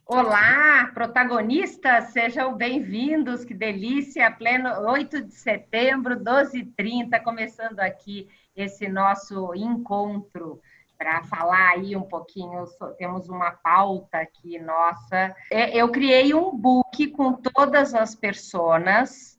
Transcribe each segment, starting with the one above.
Olá, protagonistas, sejam bem-vindos, que delícia, pleno 8 de setembro, 12h30, começando aqui esse nosso encontro para falar aí um pouquinho, temos uma pauta aqui nossa. Eu criei um book com todas as personas,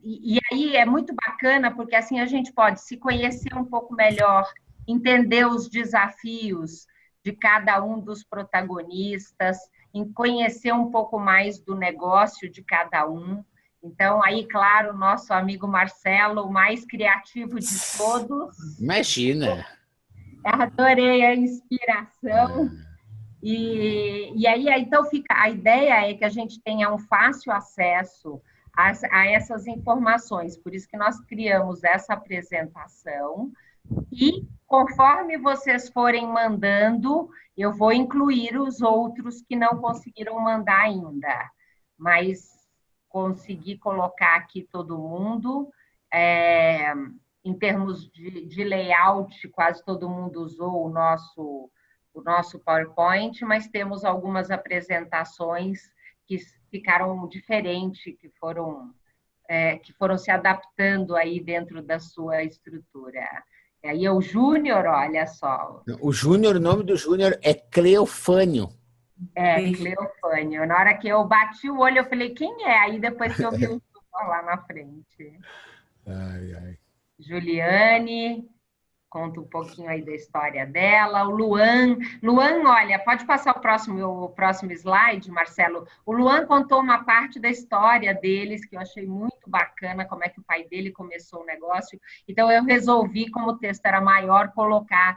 e aí é muito bacana, porque assim a gente pode se conhecer um pouco melhor, entender os desafios de cada um dos protagonistas, em conhecer um pouco mais do negócio de cada um. Então, aí, claro, nosso amigo Marcelo, o mais criativo de todos. Imagina. Adorei a inspiração. E aí, então, fica, a ideia é que a gente tenha um fácil acesso a essas informações. Por isso que nós criamos essa apresentação. E conforme vocês forem mandando, eu vou incluir os outros que não conseguiram mandar ainda. Mas consegui colocar aqui todo mundo. Em termos de layout, quase todo mundo usou o nosso PowerPoint, mas temos algumas apresentações que ficaram diferentes, que foram se adaptando aí dentro da sua estrutura. E aí o Júnior, olha só. O Júnior, o nome do Júnior é Cleofânio. Cleofânio. Na hora que eu bati o olho, eu falei, quem é? Aí depois que eu vi o Júnior lá na frente. Ai, ai. Juliane, conta um pouquinho aí da história dela. O Luan. Luan, olha, pode passar o próximo slide, Marcelo. O Luan contou uma parte da história deles, que eu achei muito bacana, como é que o pai dele começou o negócio. Então, eu resolvi, como o texto era maior, colocar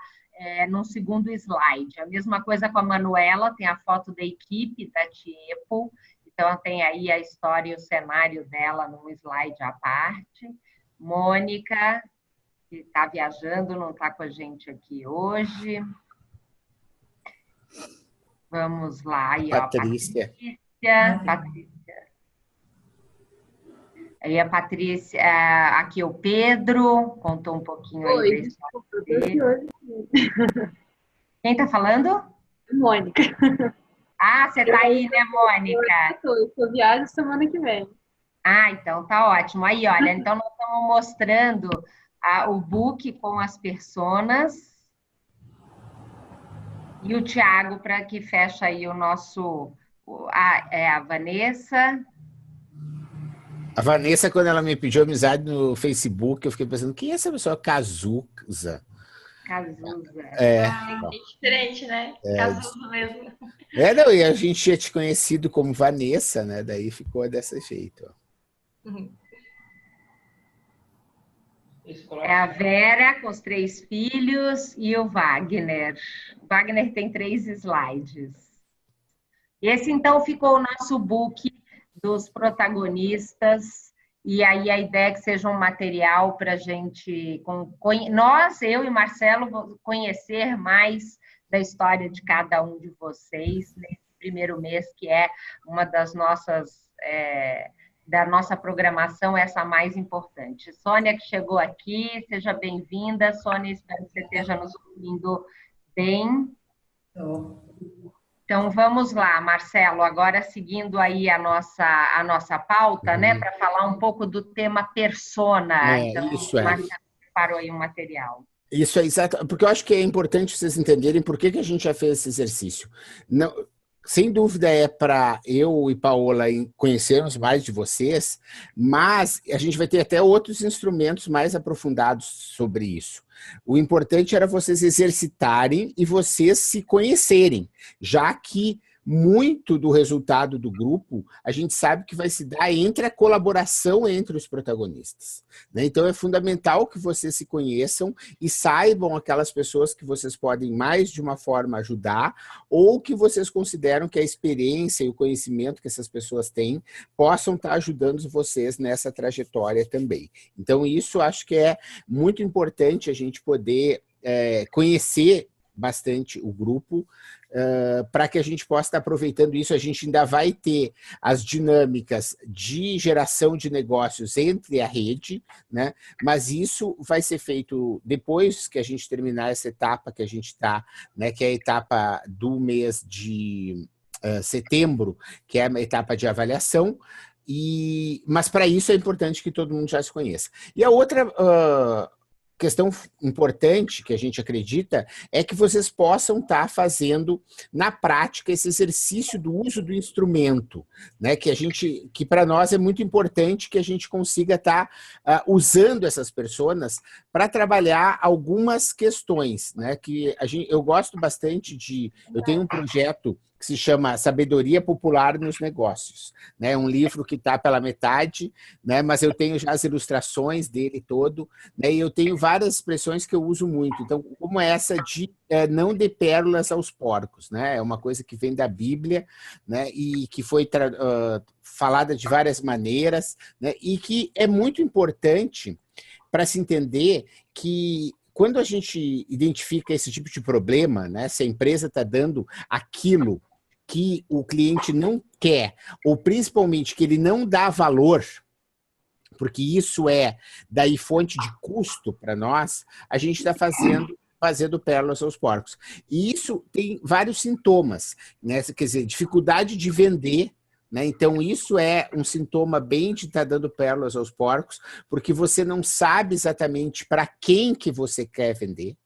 num segundo slide. A mesma coisa com a Manuela, tem a foto da equipe da Tiepo. Então, tem aí a história e o cenário dela num slide à parte. Mônica, que está viajando, não está com a gente aqui hoje. Vamos lá, aí, ó, Patrícia. Patrícia. Aí a Patrícia, aqui o Pedro, contou um pouquinho aí da história dele. Quem está falando? Mônica. Ah, você está aí, né, Mônica? Eu viajo semana que vem. Ah, então tá ótimo. Aí, olha, então nós estamos mostrando o book com as personas. E o Tiago, para que fecha aí o nosso... a Vanessa. A Vanessa, quando ela me pediu amizade no Facebook, eu fiquei pensando, quem é essa pessoa? Cazuza. Cazuza. É. Que diferente, né? Cazuza mesmo. Não, e a gente tinha te conhecido como Vanessa, né? Daí ficou desse jeito. É a Vera, com os 3 filhos, e o Wagner. O Wagner tem 3 slides. Esse, então, ficou o nosso book dos protagonistas, e aí a ideia é que seja um material para a gente, nós, eu e Marcelo, conhecer mais da história de cada um de vocês, nesse primeiro mês, que é uma das nossas... da nossa programação, essa mais importante. Sônia, que chegou aqui, seja bem-vinda. Sônia, espero que você esteja nos ouvindo bem. Então, vamos lá, Marcelo, agora seguindo aí a nossa pauta, né, para falar um pouco do tema persona. Então, isso é. Marcelo preparou aí um material. Isso é exato, porque eu acho que é importante vocês entenderem por que a gente já fez esse exercício. Não, sem dúvida é para eu e Paola conhecermos mais de vocês, mas a gente vai ter até outros instrumentos mais aprofundados sobre isso. O importante era vocês exercitarem e vocês se conhecerem, já que muito do resultado do grupo a gente sabe que vai se dar entre a colaboração entre os protagonistas, né? Então é fundamental que vocês se conheçam e saibam aquelas pessoas que vocês podem mais de uma forma ajudar ou que vocês consideram que a experiência e o conhecimento que essas pessoas têm possam estar ajudando vocês nessa trajetória também. Então isso acho que é muito importante a gente poder conhecer bastante o grupo, para que a gente possa estar aproveitando isso. A gente ainda vai ter as dinâmicas de geração de negócios entre a rede, né? Mas isso vai ser feito depois que a gente terminar essa etapa que a gente está, né? Que é a etapa do mês de setembro, que é a etapa de avaliação. Mas para isso é importante que todo mundo já se conheça. E a outra questão importante que a gente acredita é que vocês possam estar fazendo na prática esse exercício do uso do instrumento, né? Que para nós é muito importante que a gente consiga estar usando essas pessoas para trabalhar algumas questões, né? Eu gosto bastante eu tenho um projeto que se chama Sabedoria Popular nos Negócios, né? É um livro que está pela metade, né? Mas eu tenho já as ilustrações dele todo, né? E eu tenho várias expressões que eu uso muito. Então, como essa de não dê pérolas aos porcos, né? É uma coisa que vem da Bíblia, né? E que foi falada de várias maneiras, né? E que é muito importante para se entender que quando a gente identifica esse tipo de problema, né, se a empresa está dando aquilo que o cliente não quer, ou principalmente que ele não dá valor, porque isso é daí fonte de custo para nós, a gente está fazendo pérolas aos porcos. E isso tem vários sintomas, né? Quer dizer, dificuldade de vender, né? Então, isso é um sintoma bem de estar dando pérolas aos porcos, porque você não sabe exatamente para quem que você quer vender,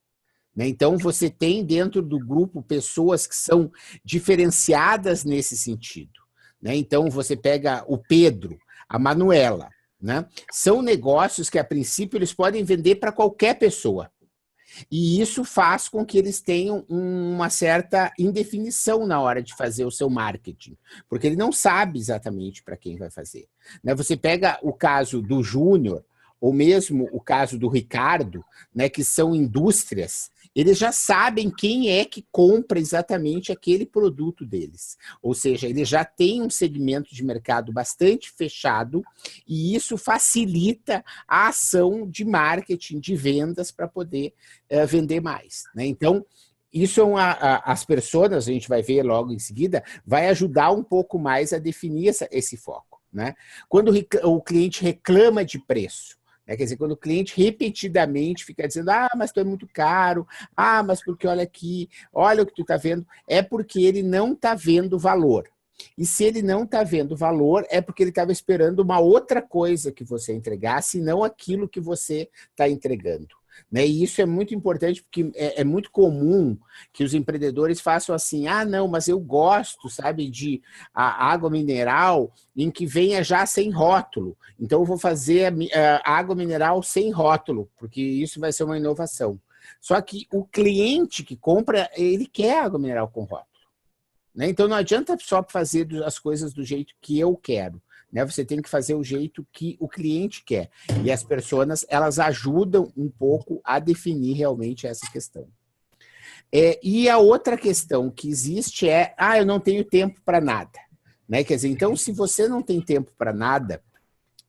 né? Então, você tem dentro do grupo pessoas que são diferenciadas nesse sentido, né? Então, você pega o Pedro, a Manuela, né? São negócios que, a princípio, eles podem vender para qualquer pessoa. E isso faz com que eles tenham uma certa indefinição na hora de fazer o seu marketing, porque ele não sabe exatamente para quem vai fazer, né? Você pega o caso do Júnior, ou mesmo o caso do Ricardo, né, que são indústrias, eles já sabem quem é que compra exatamente aquele produto deles. Ou seja, eles já têm um segmento de mercado bastante fechado e isso facilita a ação de marketing, de vendas para poder vender mais, né? Então, isso as pessoas, a gente vai ver logo em seguida, vai ajudar um pouco mais a definir esse foco, né? Quando o cliente reclama de preço, quer dizer, quando o cliente repetidamente fica dizendo, mas tu é muito caro, mas porque olha aqui, olha o que tu está vendo, é porque ele não está vendo valor. E se ele não está vendo valor, é porque ele estava esperando uma outra coisa que você entregasse, e não aquilo que você está entregando, né? E isso é muito importante, porque é muito comum que os empreendedores façam assim, não, mas eu gosto, sabe, de a água mineral em que venha já sem rótulo. Então eu vou fazer a água mineral sem rótulo, porque isso vai ser uma inovação. Só que o cliente que compra, ele quer água mineral com rótulo, né? Então não adianta só fazer as coisas do jeito que eu quero, né? Você tem que fazer o jeito que o cliente quer. E as pessoas, elas ajudam um pouco a definir realmente essa questão. E a outra questão que existe é, eu não tenho tempo para nada, né? Quer dizer, então, se você não tem tempo para nada,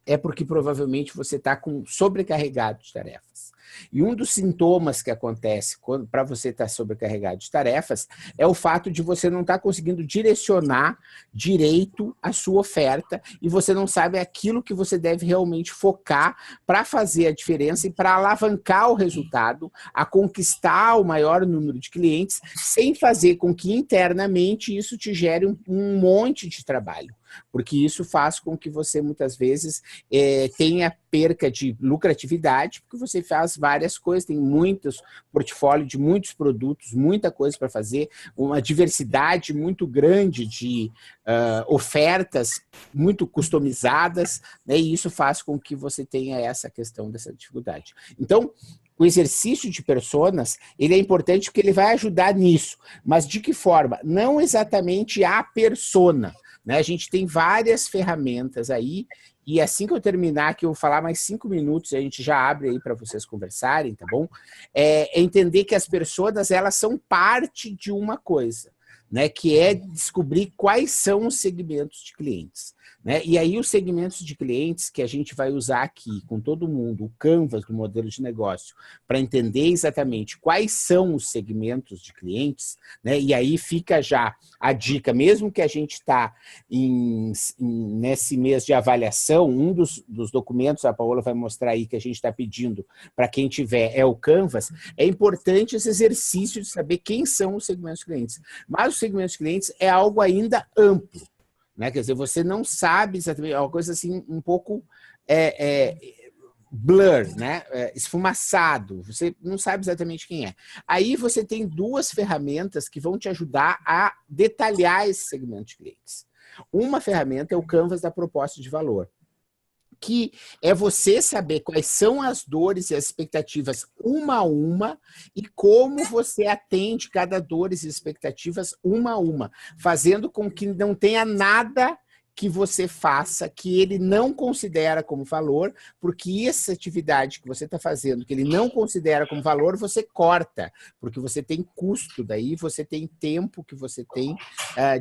é porque provavelmente você está sobrecarregado de tarefas. E um dos sintomas que acontece para você estar sobrecarregado de tarefas é o fato de você não estar conseguindo direcionar direito a sua oferta e você não sabe aquilo que você deve realmente focar para fazer a diferença e para alavancar o resultado, a conquistar o maior número de clientes, sem fazer com que internamente isso te gere um monte de trabalho. Porque isso faz com que você, muitas vezes, tenha perca de lucratividade, porque você faz várias coisas, tem muitos portfólio de muitos produtos, muita coisa para fazer, uma diversidade muito grande de ofertas muito customizadas, né? E isso faz com que você tenha essa questão dessa dificuldade. Então, o exercício de personas, ele é importante porque ele vai ajudar nisso. Mas de que forma? Não exatamente a persona, né? A gente tem várias ferramentas aí, e assim que eu terminar, aqui eu vou falar mais 5 minutos, a gente já abre aí para vocês conversarem, tá bom? É entender que as pessoas, elas são parte de uma coisa, né, que é descobrir quais são os segmentos de clientes. Né? E aí os segmentos de clientes que a gente vai usar aqui com todo mundo, o Canvas do modelo de negócio, para entender exatamente quais são os segmentos de clientes, né? E aí fica já a dica, mesmo que a gente está nesse mês de avaliação, um dos documentos, a Paola vai mostrar aí que a gente está pedindo para quem tiver, é o Canvas, é importante esse exercício de saber quem são os segmentos de clientes. Mas os segmentos de clientes é algo ainda amplo. Né? Quer dizer, você não sabe exatamente, é uma coisa assim um pouco blur, né? Esfumaçado, você não sabe exatamente quem é. Aí você tem duas ferramentas que vão te ajudar a detalhar esse segmento de clientes. Uma ferramenta é o Canvas da proposta de valor, que é você saber quais são as dores e as expectativas uma a uma e como você atende cada dores e expectativas uma a uma, fazendo com que não tenha nada que você faça que ele não considera como valor, porque essa atividade que você está fazendo, que ele não considera como valor, você corta, porque você tem custo, daí você tem tempo que você tem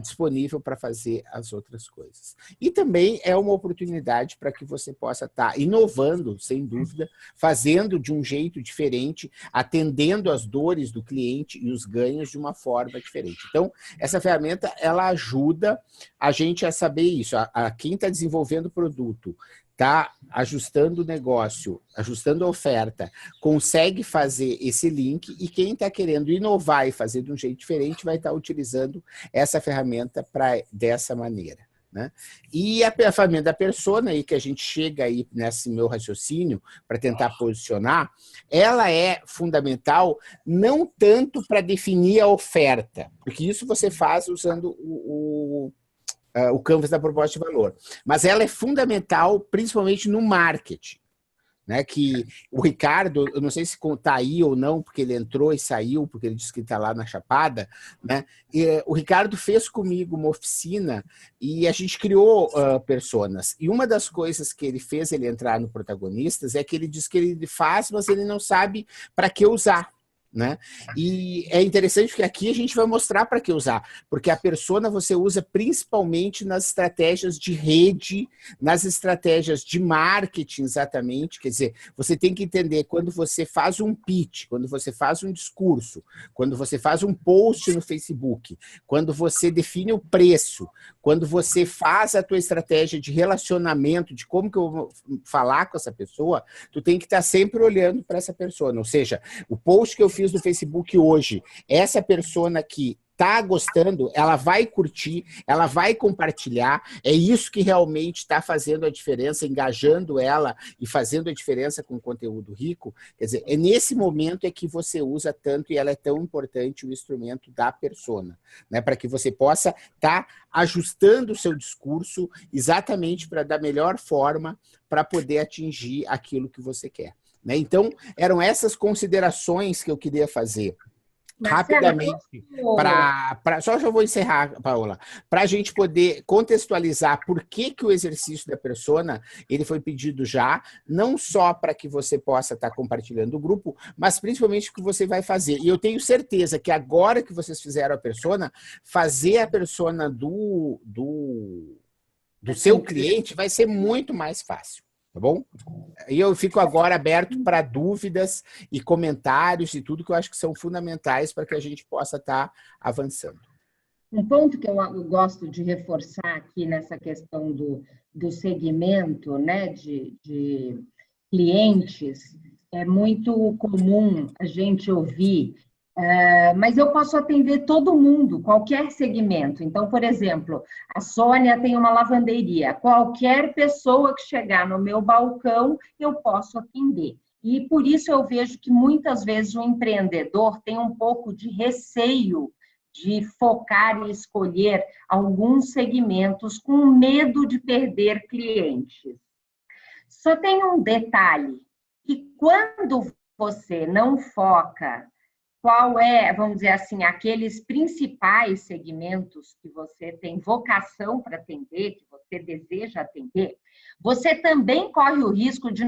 disponível para fazer as outras coisas. E também é uma oportunidade para que você possa estar inovando, sem dúvida, fazendo de um jeito diferente, atendendo as dores do cliente e os ganhos de uma forma diferente. Então, essa ferramenta, ela ajuda a gente a saber isso. Quem está desenvolvendo o produto, está ajustando o negócio, ajustando a oferta, consegue fazer esse link, e quem está querendo inovar e fazer de um jeito diferente vai estar utilizando essa ferramenta dessa maneira. Né? E a ferramenta da persona, aí, que a gente chega aí nesse meu raciocínio para tentar posicionar, ela é fundamental não tanto para definir a oferta, porque isso você faz usando o Canvas da proposta de valor. Mas ela é fundamental, principalmente no marketing. Né? Que o Ricardo, eu não sei se está aí ou não, porque ele entrou e saiu, porque ele disse que está lá na Chapada. Né? O Ricardo fez comigo uma oficina e a gente criou personas. E uma das coisas que ele fez ele entrar no Protagonistas é que ele diz que ele faz, mas ele não sabe para que usar. Né? E é interessante que aqui a gente vai mostrar para que usar, porque a persona você usa principalmente nas estratégias de rede, nas estratégias de marketing, exatamente. Quer dizer, você tem que entender quando você faz um pitch, quando você faz um discurso, quando você faz um post no Facebook, quando você define o preço, quando você faz a tua estratégia de relacionamento, de como que eu vou falar com essa pessoa, tu tem que estar sempre olhando para essa persona. Ou seja, o post que eu fiz no Facebook hoje, essa persona que está gostando, ela vai curtir, ela vai compartilhar, é isso que realmente está fazendo a diferença, engajando ela e fazendo a diferença com conteúdo rico. Quer dizer, é nesse momento é que você usa tanto, e ela é tão importante, o instrumento da persona, né? Para que você possa estar ajustando o seu discurso exatamente para da melhor forma para poder atingir aquilo que você quer. Né? Então, eram essas considerações que eu queria fazer. Marcelo, Rapidamente, só já vou encerrar, Paola, para a gente poder contextualizar por que o exercício da persona ele foi pedido já, não só para que você possa estar compartilhando o grupo, mas principalmente o que você vai fazer. E eu tenho certeza que agora que vocês fizeram a persona, fazer a persona do seu cliente vai ser muito mais fácil. Tá bom? E eu fico agora aberto para dúvidas e comentários e tudo que eu acho que são fundamentais para que a gente possa estar avançando. Um ponto que eu gosto de reforçar aqui nessa questão do segmento, né, de clientes, é muito comum a gente ouvir, mas eu posso atender todo mundo, qualquer segmento. Então, por exemplo, a Sônia tem uma lavanderia. Qualquer pessoa que chegar no meu balcão, eu posso atender. E por isso eu vejo que muitas vezes o empreendedor tem um pouco de receio de focar e escolher alguns segmentos com medo de perder clientes. Só tem um detalhe, que quando você não foca qual é, vamos dizer assim, aqueles principais segmentos que você tem vocação para atender, que você deseja atender, você também corre o risco de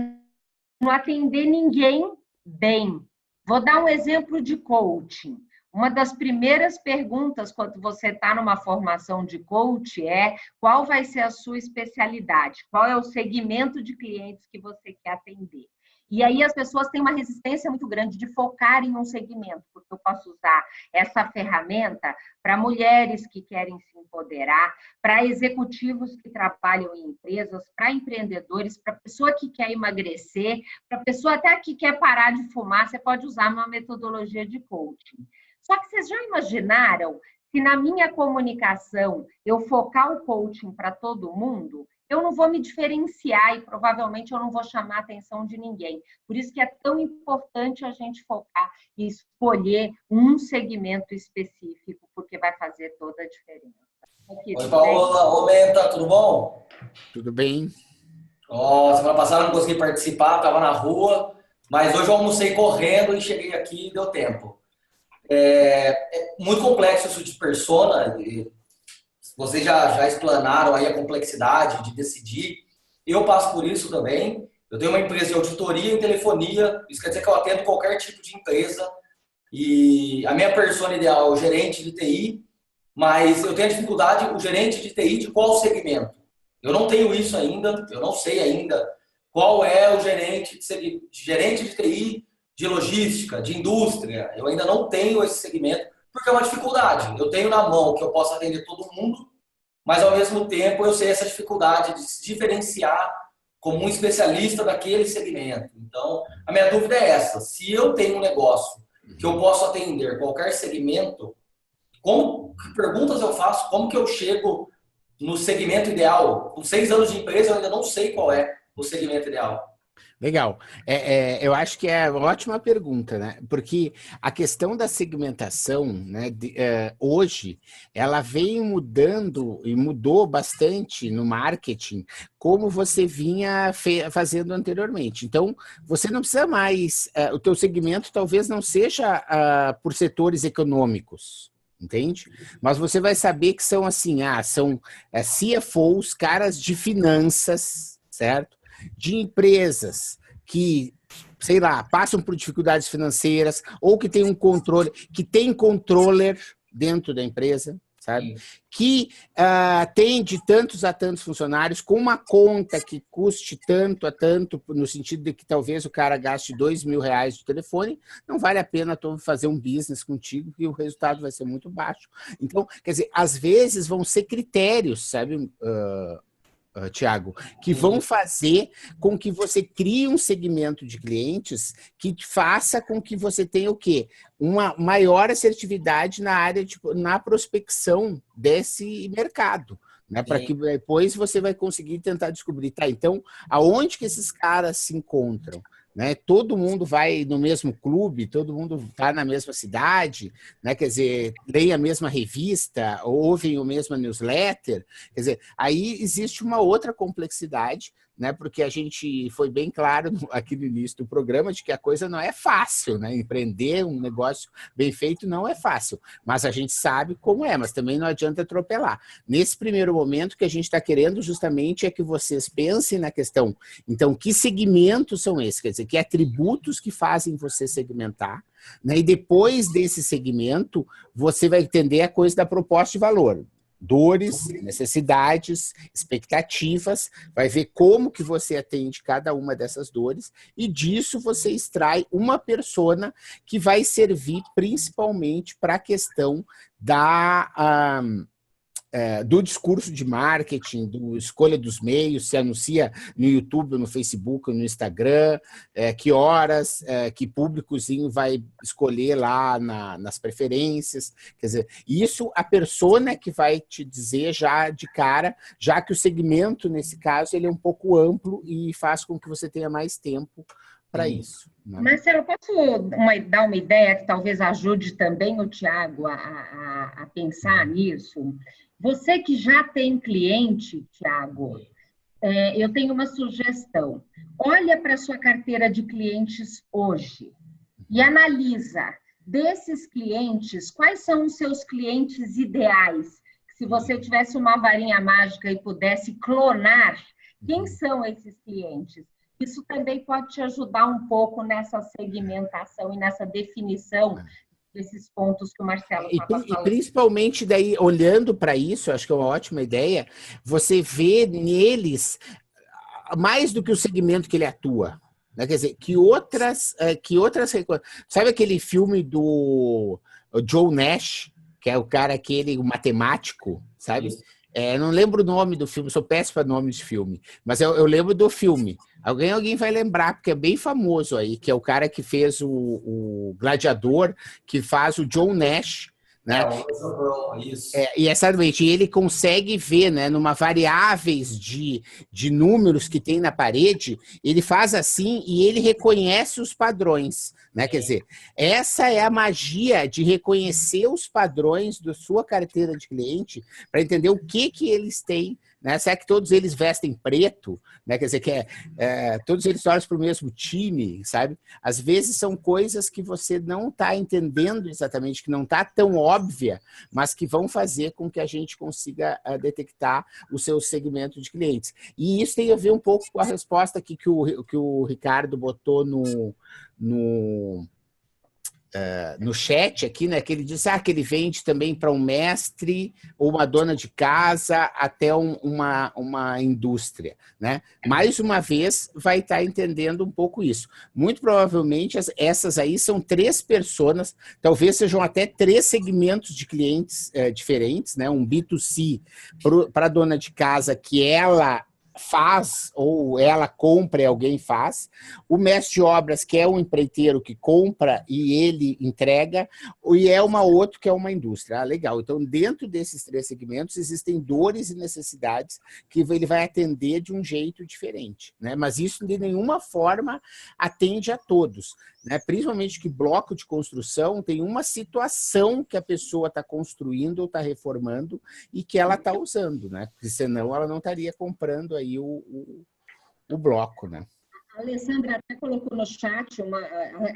não atender ninguém bem. Vou dar um exemplo de coaching. Uma das primeiras perguntas quando você está numa formação de coach é qual vai ser a sua especialidade, qual é o segmento de clientes que você quer atender. E aí as pessoas têm uma resistência muito grande de focar em um segmento, porque eu posso usar essa ferramenta para mulheres que querem se empoderar, para executivos que trabalham em empresas, para empreendedores, para pessoa que quer emagrecer, para pessoa até que quer parar de fumar, você pode usar uma metodologia de coaching. Só que vocês já imaginaram se na minha comunicação eu focar o coaching para todo mundo? Eu não vou me diferenciar e provavelmente eu não vou chamar a atenção de ninguém. Por isso que é tão importante a gente focar e escolher um segmento específico, porque vai fazer toda a diferença. Aqui, Oi, Paola. Ô, Menta, tudo bom? Tudo bem? Ó, semana passada eu não consegui participar, estava na rua, mas hoje eu almocei correndo e cheguei aqui e deu tempo. É muito complexo isso de persona. Vocês já explanaram aí a complexidade de decidir. Eu passo por isso também. Eu tenho uma empresa de auditoria em telefonia. Isso quer dizer que eu atendo qualquer tipo de empresa. E a minha persona ideal é o gerente de TI, mas eu tenho a dificuldade, o gerente de TI de qual segmento? Eu não tenho isso ainda, eu não sei ainda qual é o gerente de TI de logística, de indústria. Eu ainda não tenho esse segmento, porque é uma dificuldade. Eu tenho na mão que eu posso atender todo mundo, mas ao mesmo tempo eu sei essa dificuldade de se diferenciar como um especialista daquele segmento. Então, a minha dúvida é essa: se eu tenho um negócio que eu posso atender qualquer segmento, que perguntas eu faço? Como que eu chego no segmento ideal? Com 6 anos de empresa, eu ainda não sei qual é o segmento ideal. Legal. Eu acho que é uma ótima pergunta, né? Porque a questão da segmentação, né, hoje, ela vem mudando e mudou bastante no marketing, como você vinha fazendo anteriormente. Então, você não precisa mais, o teu segmento talvez não seja por setores econômicos. Entende? Mas você vai saber que são assim, são CFOs, caras de finanças, certo? De empresas que, sei lá, passam por dificuldades financeiras ou que tem um controle, que tem controller dentro da empresa, sabe? Que tem de tantos a tantos funcionários com uma conta que custe tanto a tanto, no sentido de que talvez o cara gaste R$2.000 de telefone, não vale a pena fazer um business contigo e o resultado vai ser muito baixo. Então, quer dizer, às vezes vão ser critérios, sabe, Tiago, que vão fazer com que você crie um segmento de clientes que faça com que você tenha o quê? Uma maior assertividade na área, na prospecção desse mercado, né? Para que depois você vai conseguir tentar descobrir, tá? Então, aonde que esses caras se encontram? Né? Todo mundo vai no mesmo clube, todo mundo está na mesma cidade, né? Quer dizer, leem a mesma revista, ouvem o mesmo newsletter. Quer dizer, aí existe uma outra complexidade, né? Porque a gente foi bem claro aqui no início do programa de que a coisa não é fácil, né? Empreender um negócio bem feito não é fácil, mas a gente sabe como é, mas também não adianta atropelar. Nesse primeiro momento, o que a gente está querendo justamente é que vocês pensem na questão, então, que segmentos são esses? Quer dizer, que atributos que fazem você segmentar, né? E depois desse segmento, você vai entender a coisa da proposta de valor. Dores, necessidades, expectativas, vai ver como que você atende cada uma dessas dores e disso você extrai uma persona que vai servir principalmente para a questão do discurso de marketing, do escolha dos meios, se anuncia no YouTube, no Facebook, no Instagram, que horas, que públicozinho vai escolher lá nas preferências. Quer dizer, isso a persona que vai te dizer já de cara, já que o segmento, nesse caso, ele é um pouco amplo e faz com que você tenha mais tempo para isso. Né? Marcelo, eu posso dar uma ideia que talvez ajude também o Tiago a pensar nisso? Você que já tem cliente, Tiago, eu tenho uma sugestão. Olha para a sua carteira de clientes hoje e analisa desses clientes, quais são os seus clientes ideais? Se você tivesse uma varinha mágica e pudesse clonar, quem são esses clientes? Isso também pode te ajudar um pouco nessa segmentação e nessa definição esses pontos que o Marcelo E, estava e falando. principalmente daí, olhando para isso, acho que é uma ótima ideia, você vê neles mais do que o segmento que ele atua. Né? Quer dizer, sabe aquele filme do Joe Nash, que é o cara aquele, o matemático, sabe? Isso. Não lembro o nome do filme, sou péssimo para nome de filme, mas eu lembro do filme. Alguém vai lembrar, porque é bem famoso aí, que é o cara que fez o Gladiador, que faz o John Nash, né? Isso. E exatamente, ele consegue ver, né, numa variáveis de números que tem na parede, ele faz assim e ele reconhece os padrões, né? Quer dizer, essa é a magia de reconhecer os padrões da sua carteira de cliente para entender o que eles têm, né? Será que todos eles vestem preto, né? Quer dizer, todos eles torcem para o mesmo time, sabe? Às vezes são coisas que você não está entendendo exatamente, que não está tão óbvia, mas que vão fazer com que a gente consiga detectar o seu segmento de clientes. E isso tem a ver um pouco com a resposta aqui que o Ricardo botou no chat aqui, né? Que ele disse que ele vende também para um mestre ou uma dona de casa até uma indústria, né? Mais uma vez, vai estar entendendo um pouco isso. Muito provavelmente, essas aí são 3 personas, talvez sejam até 3 segmentos de clientes diferentes, né? Um B2C para a dona de casa que ela faz ou ela compra e alguém faz, o mestre de obras que é um empreiteiro que compra e ele entrega, e uma outra que é uma indústria. Legal, então dentro desses 3 segmentos existem dores e necessidades que ele vai atender de um jeito diferente, né? Mas isso de nenhuma forma atende a todos, né? Principalmente que bloco de construção tem uma situação que a pessoa está construindo ou está reformando e que ela está usando, né? Porque senão ela não estaria comprando aí o bloco, né? A Alessandra até colocou no chat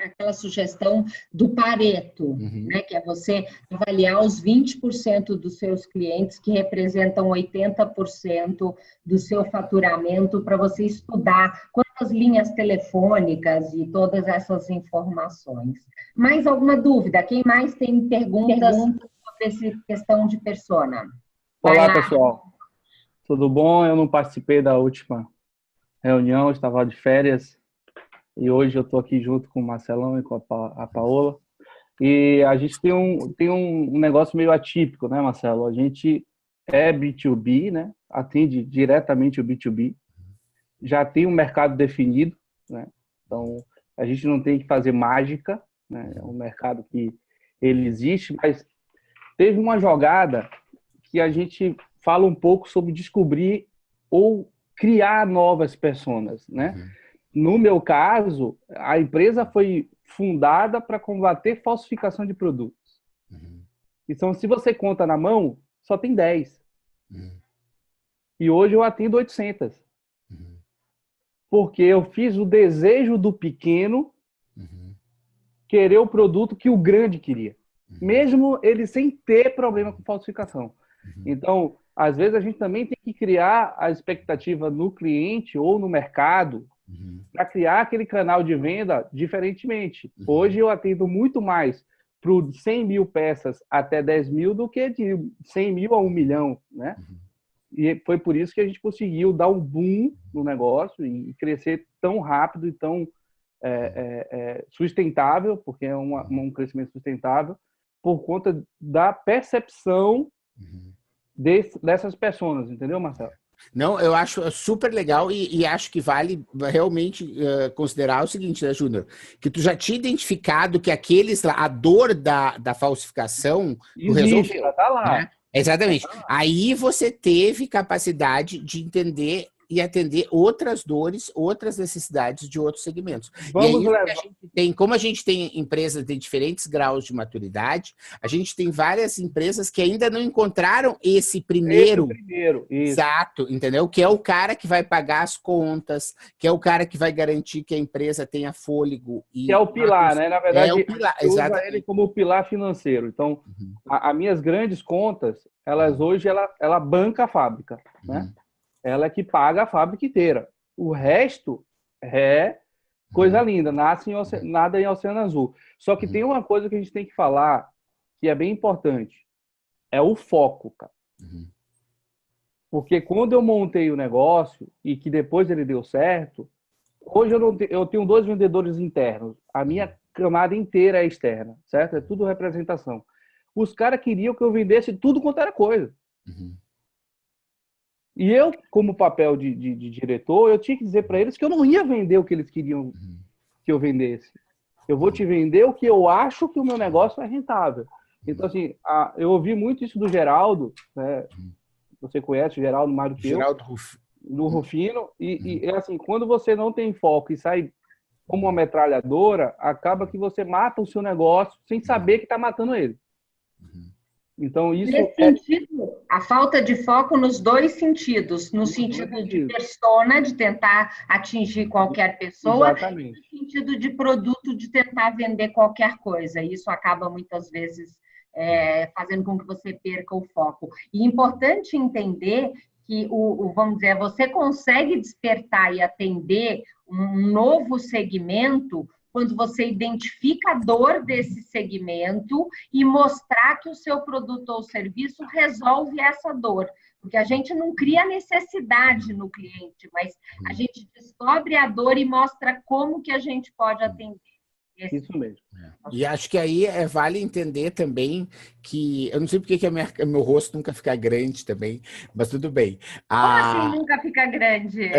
aquela sugestão do Pareto, né, que é você avaliar os 20% dos seus clientes, que representam 80% do seu faturamento, para você estudar quantas linhas telefônicas e todas essas informações. Mais alguma dúvida? Quem mais tem perguntas sobre essa questão de persona? Olá, pessoal. Tudo bom? Eu não participei da última reunião, estava de férias e hoje eu estou aqui junto com o Marcelão e com a Paola. E a gente tem um negócio meio atípico, né, Marcelo? A gente é B2B, né? Atende diretamente o B2B. Já tem um mercado definido, né? Então, a gente não tem que fazer mágica, né? É um mercado que ele existe, mas teve uma jogada que a gente fala um pouco sobre descobrir ou criar novas personas, né? No meu caso, a empresa foi fundada para combater falsificação de produtos. Então, se você conta na mão, só tem 10. E hoje eu atendo 800. Porque eu fiz o desejo do pequeno querer o produto que o grande queria. Mesmo ele sem ter problema com falsificação. Então, às vezes a gente também tem que criar a expectativa no cliente ou no mercado para criar aquele canal de venda diferentemente. Hoje eu atendo muito mais para 100 mil peças até 10 mil do que de 100 mil a 1 milhão, né? E foi por isso que a gente conseguiu dar um boom no negócio e crescer tão rápido e tão sustentável, porque é um crescimento sustentável, por conta da percepção dessas pessoas, entendeu, Marcelo? Não, eu acho super legal e acho que vale realmente considerar o seguinte, né, Júnior? Que tu já tinha identificado que aqueles lá, a dor da falsificação, tu resolveu. Já tá lá. Né? Exatamente. Aí você teve capacidade de entender e atender outras dores, outras necessidades de outros segmentos. Vamos e aí, como a gente tem empresas de diferentes graus de maturidade, a gente tem várias empresas que ainda não encontraram esse primeiro. Exato, entendeu? Que é o cara que vai pagar as contas, que é o cara que vai garantir que a empresa tenha fôlego. Que é o pilar, né? Na verdade, é o pilar, usa ele como o pilar financeiro. Então, as minhas grandes contas, elas hoje, ela banca a fábrica, né? Ela é que paga a fábrica inteira. O resto é Coisa linda, nada em Oceano Azul. Só que tem uma coisa que a gente tem que falar que é bem importante. É o foco, cara. Porque quando eu montei o negócio e que depois ele deu certo, hoje eu tenho 2 vendedores internos. A minha camada inteira é externa, certo? É tudo representação. Os caras queriam que eu vendesse tudo quanto era coisa. E eu, como papel de diretor, eu tinha que dizer para eles que eu não ia vender o que eles queriam que eu vendesse. Eu vou te vender o que eu acho que o meu negócio é rentável. Então, assim, eu ouvi muito isso do Geraldo, né? Você conhece o Geraldo mais do que Geraldo do Rufino. E assim, quando você não tem foco e sai como uma metralhadora, acaba que você mata o seu negócio sem saber que está matando ele. Então, isso Nesse sentido, a falta de foco nos 2 sentidos, no sentido de persona, de tentar atingir qualquer pessoa, e no sentido de produto, de tentar vender qualquer coisa. Isso acaba, muitas vezes, fazendo com que você perca o foco. E é importante entender que, vamos dizer, você consegue despertar e atender um novo segmento quando você identifica a dor desse segmento e mostrar que o seu produto ou serviço resolve essa dor. Porque a gente não cria necessidade no cliente, mas a gente descobre a dor e mostra como que a gente pode atender. Isso mesmo. E acho que aí vale entender também que... Eu não sei porque que meu rosto nunca fica grande também, mas tudo bem. Como assim nunca fica grande?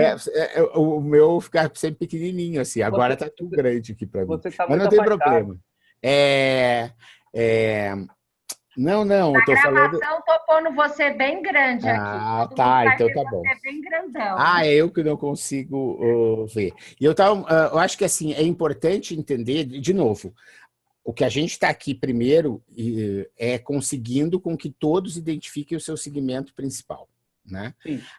O meu fica sempre pequenininho, assim. Agora está tudo grande aqui para mim. Mas não tem problema. Não, eu tô falando... gravação, tô pondo você bem grande aqui. Tá, então tá bom. Você bem grandão. É eu que não consigo ver. E eu acho que assim, é importante entender, de novo, o que a gente está aqui primeiro é conseguindo com que todos identifiquem o seu segmento principal. Né?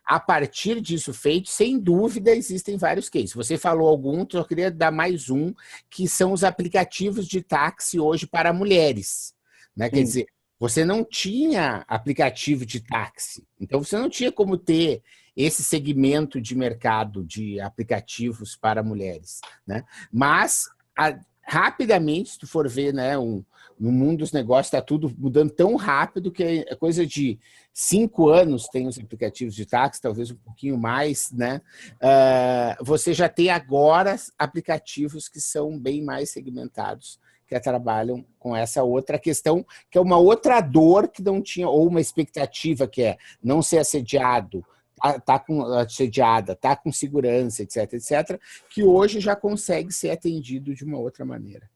A partir disso feito, sem dúvida, existem vários cases. Você falou alguns, eu queria dar mais um, que são os aplicativos de táxi hoje para mulheres. Né? Quer dizer, você não tinha aplicativo de táxi, então você não tinha como ter esse segmento de mercado de aplicativos para mulheres. Né? Mas, rapidamente, se tu for ver, né, no mundo dos negócios, está tudo mudando tão rápido que é coisa de 5 anos tem os aplicativos de táxi, talvez um pouquinho mais, né? Você já tem agora aplicativos que são bem mais segmentados, que trabalham com essa outra questão, que é uma outra dor que não tinha, ou uma expectativa que é não ser assediado, assediada, tá com segurança, etc, que hoje já consegue ser atendido de uma outra maneira.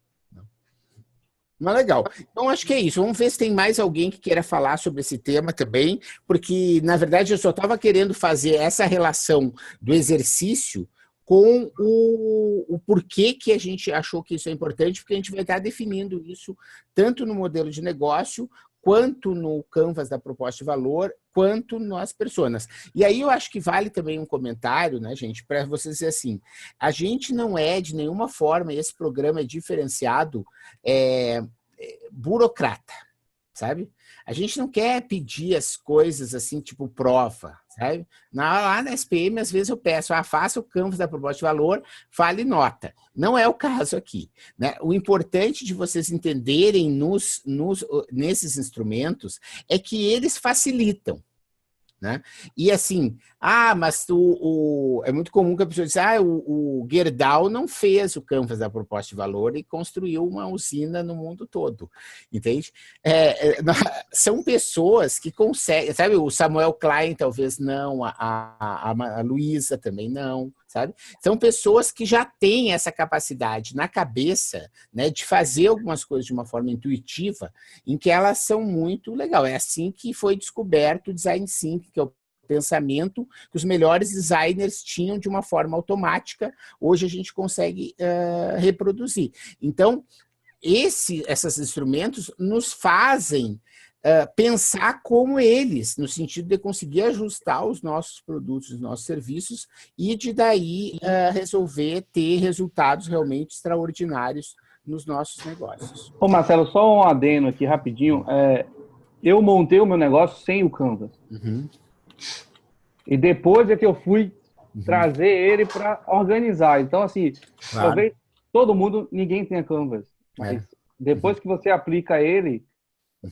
Mas legal. Então, acho que é isso. Vamos ver se tem mais alguém que queira falar sobre esse tema também, porque, na verdade, eu só estava querendo fazer essa relação do exercício com o porquê que a gente achou que isso é importante, porque a gente vai estar definindo isso tanto no modelo de negócio, quanto no canvas da proposta de valor, quanto nas personas. E aí eu acho que vale também um comentário, né, gente, para vocês dizer assim, a gente não é de nenhuma forma, esse programa é diferenciado, burocrata, sabe? A gente não quer pedir as coisas assim, tipo prova, sabe? Lá na SPM, às vezes eu peço, faça o canvas da proposta de valor, fale nota. Não é o caso aqui. Né? O importante de vocês entenderem nesses instrumentos é que eles facilitam. Né? E assim, mas é muito comum que a pessoa diz, o Gerdau não fez o canvas da proposta de valor e construiu uma usina no mundo todo, entende? São pessoas que conseguem, sabe, o Samuel Klein talvez não, a Luísa também não, sabe? São pessoas que já têm essa capacidade na cabeça, né, de fazer algumas coisas de uma forma intuitiva, em que elas são muito legal. É assim que foi descoberto o Design Thinking, que é o pensamento que os melhores designers tinham de uma forma automática. Hoje a gente consegue reproduzir. Então, esses instrumentos nos fazem pensar como eles, no sentido de conseguir ajustar os nossos produtos, os nossos serviços e de daí resolver ter resultados realmente extraordinários nos nossos negócios. Ô Marcelo, só um adendo aqui rapidinho. Eu montei o meu negócio sem o Canvas. Uhum. E depois é que eu fui trazer ele para organizar. Então, assim, Claro. talvez todo mundo, ninguém tenha Canvas. Mas depois que você aplica ele,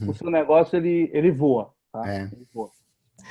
o seu negócio, ele voa. Tá? Ele voa.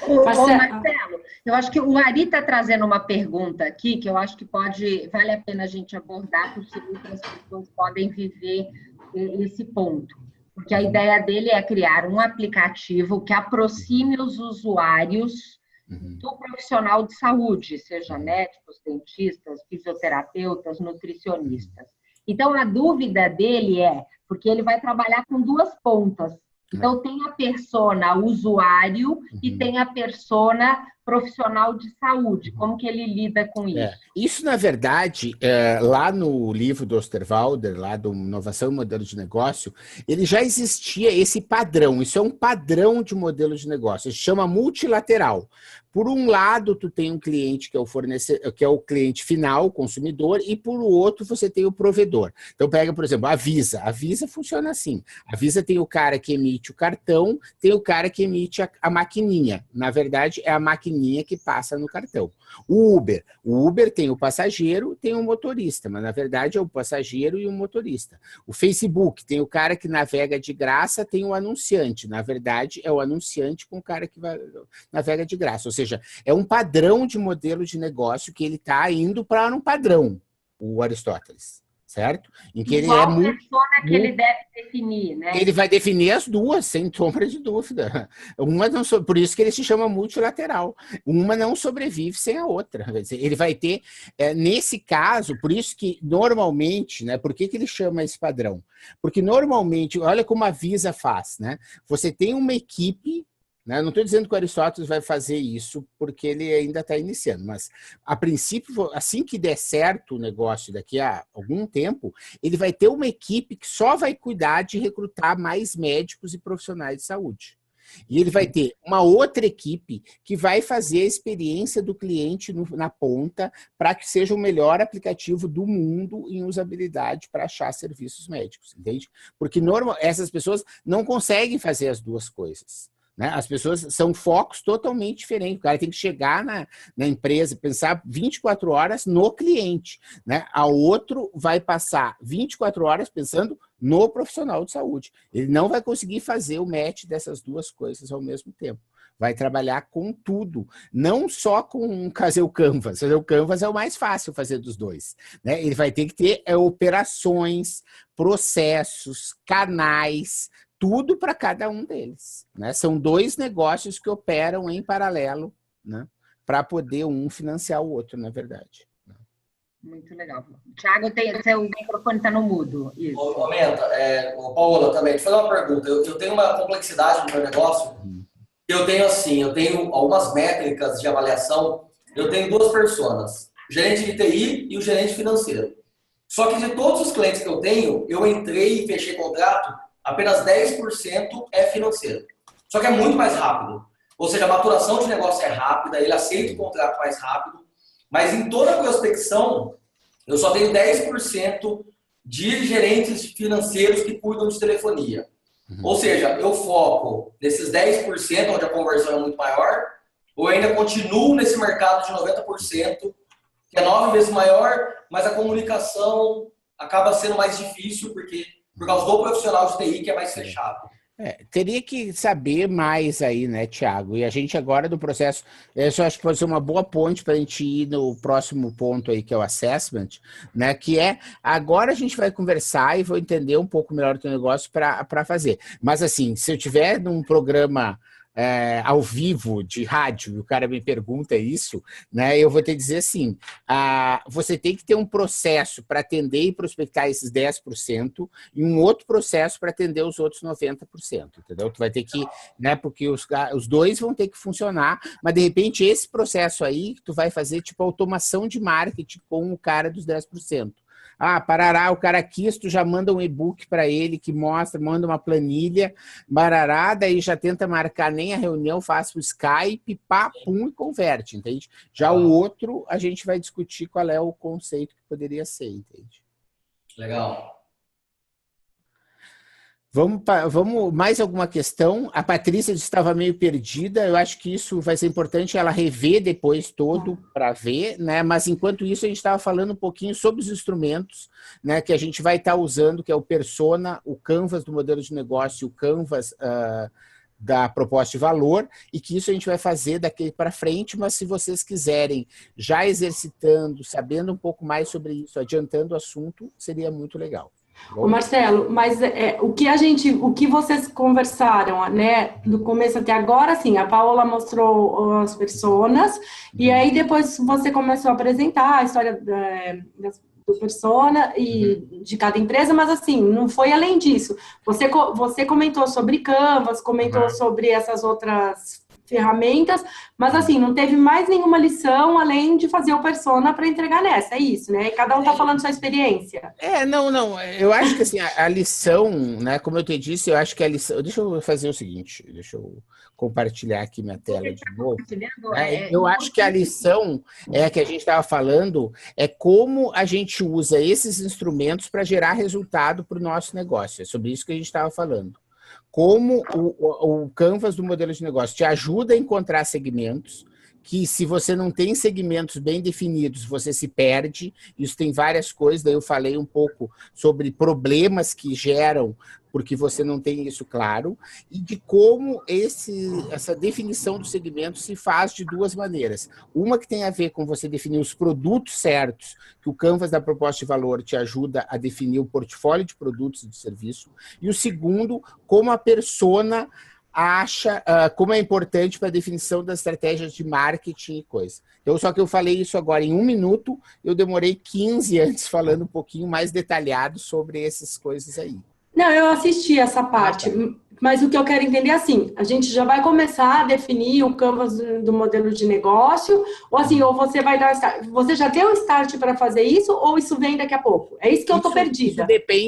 Ô, Marcelo, eu acho que o Ari está trazendo uma pergunta aqui que eu acho que vale a pena a gente abordar, porque outras pessoas podem viver esse ponto. Porque a ideia dele é criar um aplicativo que aproxime os usuários do profissional de saúde, seja médicos, dentistas, fisioterapeutas, nutricionistas. Então, a dúvida dele porque ele vai trabalhar com duas pontas. Então, tem a persona usuário e tem a persona profissional de saúde. Como que ele lida com isso? Isso, na verdade, lá no livro do Osterwalder, lá do Inovação e Modelo de Negócio, ele já existia esse padrão. Isso é um padrão de modelo de negócio. Se chama multilateral. Por um lado, tu tem um cliente que é o fornecedor, que é o cliente final, o consumidor, e por outro você tem o provedor. Então pega, por exemplo, a Visa. A Visa funciona assim. A Visa tem o cara que emite o cartão, tem o cara que emite a maquininha. Na verdade, é a maquininha que passa no cartão. O Uber tem o passageiro, tem o motorista, mas na verdade é o passageiro e o motorista. O Facebook tem o cara que navega de graça, tem o anunciante. Na verdade, é o anunciante com o cara que navega de graça. Ou seja, é um padrão de modelo de negócio que ele está indo para um padrão, o Aristóteles, certo? Em que ele é muito, persona que ele deve definir, né? Ele vai definir as duas, sem sombra de dúvida. Uma não, por isso que ele se chama multilateral. Uma não sobrevive sem a outra. Ele vai ter, nesse caso, por isso que normalmente, né? Por que ele chama esse padrão? Porque normalmente, olha como a Visa faz, né? Você tem uma equipe. Não estou dizendo que o Aristóteles vai fazer isso porque ele ainda está iniciando, mas a princípio, assim que der certo o negócio daqui a algum tempo, ele vai ter uma equipe que só vai cuidar de recrutar mais médicos e profissionais de saúde. E ele vai ter uma outra equipe que vai fazer a experiência do cliente na ponta para que seja o melhor aplicativo do mundo em usabilidade para achar serviços médicos, entende? Porque essas pessoas não conseguem fazer as duas coisas. As pessoas são focos totalmente diferentes. O cara tem que chegar na empresa, pensar 24 horas no cliente. A outro vai passar 24 horas pensando no profissional de saúde. Ele não vai conseguir fazer o match dessas duas coisas ao mesmo tempo. Vai trabalhar com tudo, não só com fazer o Canvas. Fazer o Canvas é o mais fácil fazer dos dois. Ele vai ter que ter operações, processos, canais, tudo para cada um deles. São dois negócios que operam em paralelo, para poder um financiar o outro, na verdade. Muito legal. Tiago, seu microfone está no mudo. Isso. Aumenta. Paola, também, deixa eu fazer uma pergunta. Eu tenho uma complexidade no meu negócio. Eu tenho algumas métricas de avaliação. Eu tenho duas personas, o gerente de TI e o gerente financeiro. Só que de todos os clientes que eu tenho, eu entrei e fechei contrato, apenas 10% é financeiro. Só que é muito mais rápido. Ou seja, a maturação de negócio é rápida, ele aceita o contrato mais rápido, mas em toda a prospecção, eu só tenho 10% de gerentes financeiros que cuidam de telefonia. Ou seja, eu foco nesses 10%, onde a conversão é muito maior, ou ainda continuo nesse mercado de 90%, que é 9 vezes maior, mas a comunicação acaba sendo mais difícil, por causa do profissional de TI que é mais fechado. Teria que saber mais aí, né, Tiago? E a gente agora do processo, eu acho que pode ser uma boa ponte para a gente ir no próximo ponto aí, que é o assessment, né? Que agora a gente vai conversar e vou entender um pouco melhor o teu negócio para fazer. Mas assim, se eu tiver num programa ao vivo de rádio e o cara me pergunta isso, né, eu vou ter que dizer assim, você tem que ter um processo para atender e prospectar esses 10% e um outro processo para atender os outros 90%, entendeu? Tu vai ter que, né, porque os dois vão ter que funcionar, mas de repente esse processo aí, tu vai fazer tipo automação de marketing com o cara dos 10%. Parará, o cara quis, tu já manda um e-book para ele que manda uma planilha, barará, daí já tenta marcar nem a reunião, faz o Skype, pá, pum, e converte, entende? Já o outro, a gente vai discutir qual é o conceito que poderia ser, entende? Legal. Vamos mais alguma questão? A Patrícia estava meio perdida. Eu acho que isso vai ser importante ela rever depois todo para ver, né? Mas enquanto isso a gente estava falando um pouquinho sobre os instrumentos, né? Que a gente vai estar usando, que é o Persona, o Canvas do modelo de negócio, o Canvas da proposta de valor, e que isso a gente vai fazer daqui para frente. Mas se vocês quiserem já exercitando, sabendo um pouco mais sobre isso, adiantando o assunto, seria muito legal. Ô Marcelo, mas o que vocês conversaram, né, do começo até agora, assim, a Paola mostrou as personas, e aí depois você começou a apresentar a história do persona e de cada empresa, mas assim, não foi além disso. Você comentou sobre Canvas, comentou sobre essas outras ferramentas, mas assim, não teve mais nenhuma lição além de fazer o persona para entregar nessa, é isso, né? E cada um tá falando sua experiência. Não, eu acho que assim, a lição, né, como eu te disse, eu acho que a lição, deixa eu fazer o seguinte, deixa eu compartilhar aqui minha tela de novo. Eu acho que a lição que a gente estava falando é como a gente usa esses instrumentos para gerar resultado para o nosso negócio, é sobre isso que a gente estava falando. Como o Canvas do modelo de negócio te ajuda a encontrar segmentos, que se você não tem segmentos bem definidos, você se perde. Isso tem várias coisas, daí eu falei um pouco sobre problemas que geram porque você não tem isso claro, e de como essa definição do segmento se faz de duas maneiras. Uma que tem a ver com você definir os produtos certos, que o Canvas da proposta de valor te ajuda a definir o portfólio de produtos e de serviço, e o segundo, como a persona acha, como é importante para a definição das estratégias de marketing e coisa. Então, só que eu falei isso agora em 1 minuto, eu demorei 15 antes falando um pouquinho mais detalhado sobre essas coisas aí. Não, eu assisti essa parte, mas o que eu quero entender é assim, a gente já vai começar a definir o Canvas do modelo de negócio, ou assim, ou você vai dar, você já tem um start para fazer isso, ou isso vem daqui a pouco? É isso que eu tô perdida.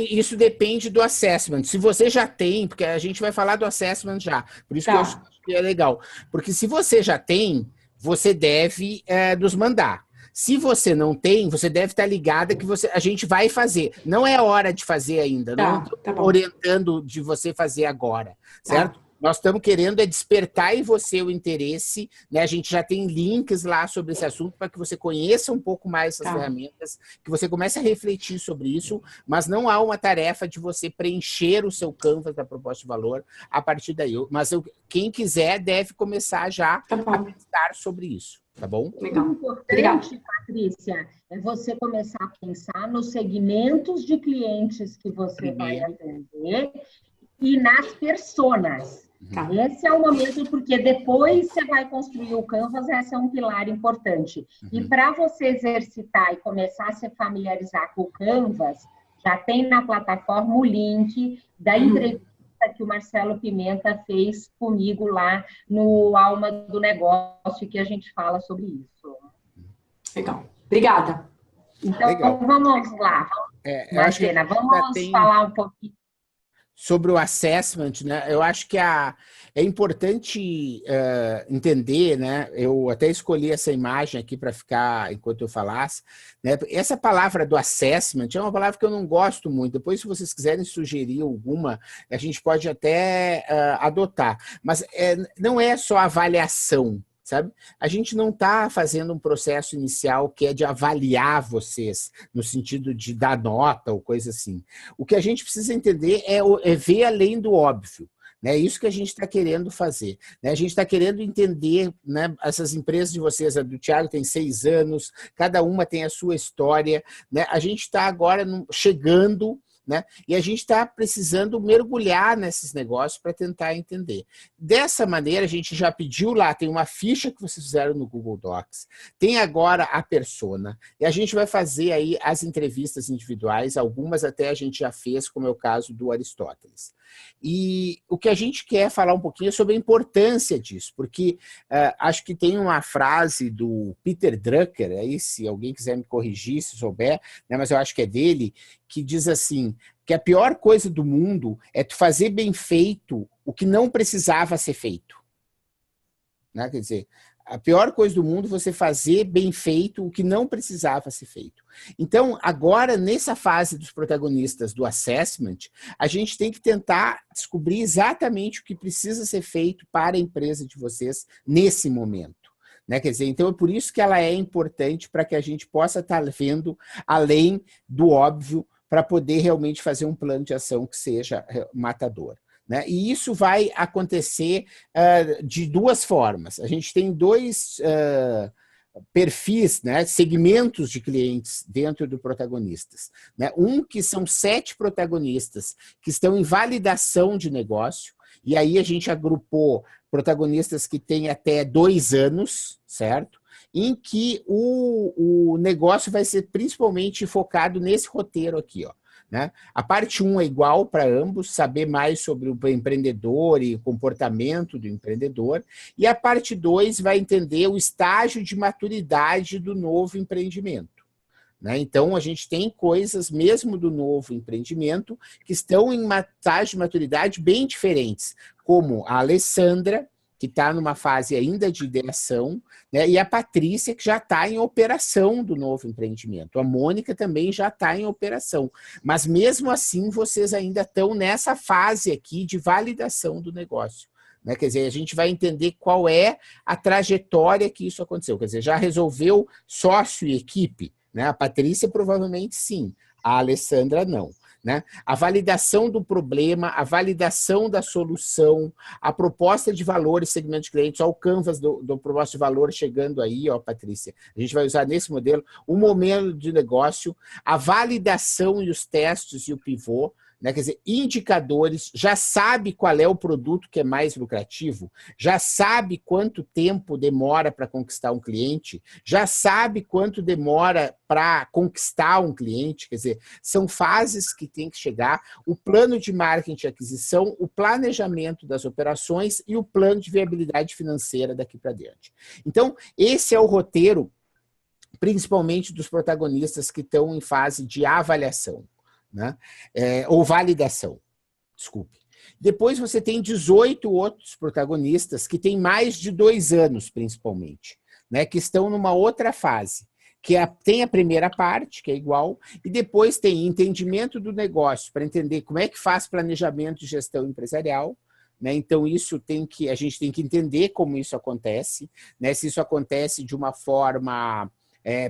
Isso depende do assessment. Se você já tem, porque a gente vai falar do assessment já, por isso que eu acho que é legal. Porque se você já tem, você deve nos mandar. Se você não tem, você deve estar ligada que a gente vai fazer. Não é hora de fazer ainda. Não estou orientando de você fazer agora, certo? Nós estamos querendo despertar em você o interesse, né? A gente já tem links lá sobre esse assunto para que você conheça um pouco mais essas ferramentas, que você comece a refletir sobre isso, mas não há uma tarefa de você preencher o seu Canvas da proposta de valor a partir daí. Mas quem quiser deve começar já a pensar sobre isso. Tá bom? Legal. O importante, Patrícia, é você começar a pensar nos segmentos de clientes que você vai atender e nas personas. Esse é o momento, porque depois você vai construir o Canvas, esse é um pilar importante. E para você exercitar e começar a se familiarizar com o Canvas, já tem na plataforma o link da entrevista que o Marcelo Pimenta fez comigo lá no Alma do Negócio, que a gente fala sobre isso. Legal. Obrigada. Então, vamos lá. Marcena, vamos falar um pouquinho sobre o assessment, né? Eu acho que é importante entender, né? Eu até escolhi essa imagem aqui para ficar enquanto eu falasse, né? Essa palavra do assessment é uma palavra que eu não gosto muito. Depois, se vocês quiserem sugerir alguma, a gente pode até adotar. Mas não é só avaliação, sabe? A gente não está fazendo um processo inicial que é de avaliar vocês, no sentido de dar nota ou coisa assim. O que a gente precisa entender é ver além do óbvio. É isso que a gente está querendo fazer. Né? A gente está querendo entender, né, essas empresas de vocês, a do Thiago tem 6 anos, cada uma tem a sua história. Né? A gente está agora chegando, né? E a gente está precisando mergulhar nesses negócios para tentar entender. Dessa maneira, a gente já pediu lá, tem uma ficha que vocês fizeram no Google Docs, tem agora a persona, e a gente vai fazer aí as entrevistas individuais, algumas até a gente já fez, como é o caso do Aristóteles. E o que a gente quer falar um pouquinho é sobre a importância disso, porque acho que tem uma frase do Peter Drucker, aí se alguém quiser me corrigir, se souber, né, mas eu acho que é dele, que diz assim, que a pior coisa do mundo é tu fazer bem feito o que não precisava ser feito. Né? Quer dizer, A pior coisa do mundo é você fazer bem feito o que não precisava ser feito. Então, agora, nessa fase dos protagonistas do assessment, a gente tem que tentar descobrir exatamente o que precisa ser feito para a empresa de vocês nesse momento. Né? Quer dizer, então é por isso que ela é importante para que a gente possa estar vendo além do óbvio para poder realmente fazer um plano de ação que seja matador. Né? E isso vai acontecer de duas formas. A gente tem dois perfis, né, segmentos de clientes dentro do protagonistas. Né? Um que são 7 protagonistas que estão em validação de negócio, e aí a gente agrupou protagonistas que têm até 2 anos, certo? Em que o negócio vai ser principalmente focado nesse roteiro aqui, ó. Né? A parte 1 é igual para ambos, saber mais sobre o empreendedor e o comportamento do empreendedor. E a parte 2 vai entender o estágio de maturidade do novo empreendimento. Né? Então, a gente tem coisas, mesmo do novo empreendimento, que estão em uma estágio de maturidade bem diferentes, como a Alessandra, que está numa fase ainda de ideação, né? E a Patrícia, que já está em operação do novo empreendimento. A Mônica também já está em operação. Mas, mesmo assim, vocês ainda estão nessa fase aqui de validação do negócio. Né? Quer dizer, a gente vai entender qual é a trajetória que isso aconteceu. Quer dizer, já resolveu sócio e equipe? Né? A Patrícia provavelmente sim, a Alessandra não. Né? A validação do problema, a validação da solução, a proposta de valor e segmento de clientes, ó, o canvas do proposta de valor chegando aí, ó, Patrícia. A gente vai usar nesse modelo o momento de negócio, a validação e os testes e o pivô, né? Quer dizer, indicadores, já sabe qual é o produto que é mais lucrativo, já sabe quanto tempo demora para conquistar um cliente, já sabe quanto demora para conquistar um cliente, quer dizer, são fases que tem que chegar, o plano de marketing e aquisição, o planejamento das operações e o plano de viabilidade financeira daqui para diante. Então, esse é o roteiro, principalmente dos protagonistas que estão em fase de avaliação. Né? Ou validação, desculpe. Depois você tem 18 outros protagonistas que têm mais de 2 anos, principalmente, né? Que estão numa outra fase, que tem a primeira parte, que é igual, e depois tem entendimento do negócio, para entender como é que faz planejamento de gestão empresarial. Né? Então, a gente tem que entender como isso acontece, né? Se isso acontece de uma forma